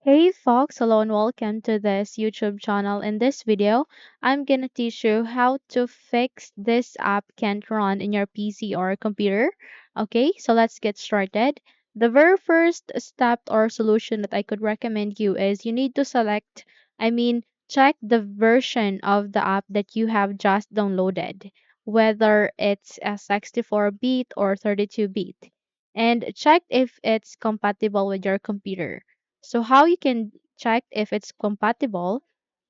Hey folks, hello and welcome to this YouTube channel. In this video, I'm gonna teach you how to fix this app can't run in your PC or computer. Okay, so let's get started. The very first step or solution that I could recommend you is you need to check the version of the app that you have just downloaded, whether it's a 64-bit or 32-bit, and check if it's compatible with your computer. So how you can check if it's compatible?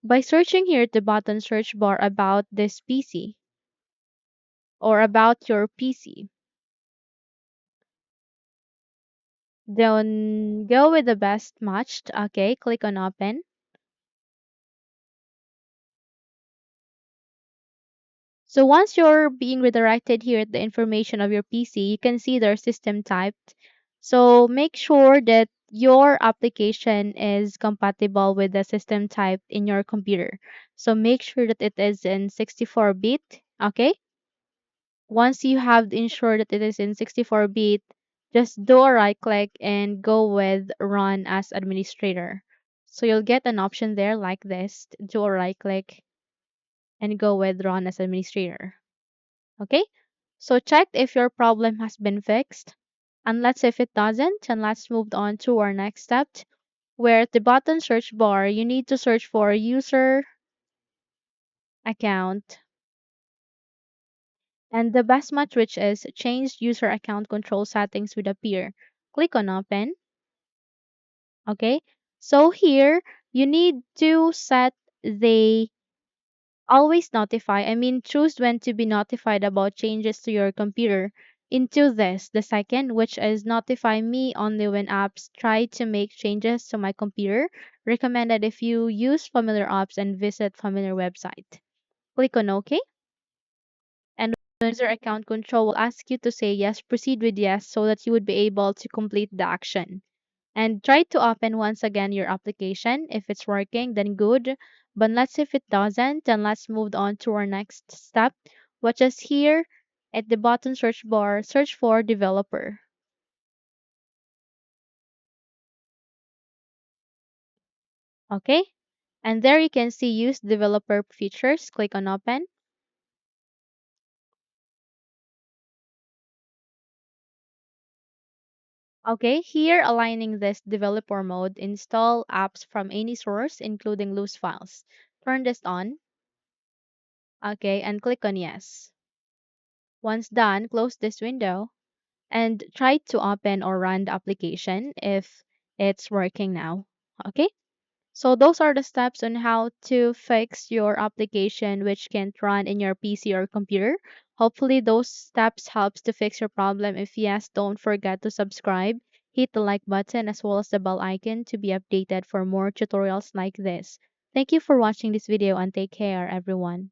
By searching here at the bottom search bar about this PC or about your PC. Then go with the best matched. Okay, click on open. So once you're being redirected here at the information of your PC, you can see their system type. So make sure that your application is compatible with the system type in your computer. So make sure that it is in 64-bit. Okay. Once you have ensured that it is in 64-bit, just do a right click and go with run as administrator. So you'll get an option there like this. Do a right click and go with run as administrator. Okay? So check if your problem has been fixed. And let's if it doesn't, and let's move on to our next step, where at the bottom search bar, you need to search for user account and the best match, which is change user account control settings, would appear. Click on open. Okay. So here you need to set the always notify, choose when to be notified about changes to your computer into this, the second, which is notify me only when apps try to make changes to my computer. Recommended if you use familiar apps and visit familiar website. Click on OK. And user account control will ask you to say yes, proceed with yes, so that you would be able to complete the action. And try to open once again your application. If it's working, then good. But let's see if it doesn't, then let's move on to our next step, which is here at the bottom search bar, search for developer. Okay? And there you can see use developer features. Click on open. Okay, here aligning this developer mode, install apps from any source, including loose files. Turn this on. Okay, and click on yes. Once done, close this window and try to open or run the application if it's working now. Okay, so those are the steps on how to fix your application which can't run in your PC or computer. Hopefully those steps helps to fix your problem. If yes, don't forget to subscribe, hit the like button as well as the bell icon to be updated for more tutorials like this. Thank you for watching this video and take care everyone.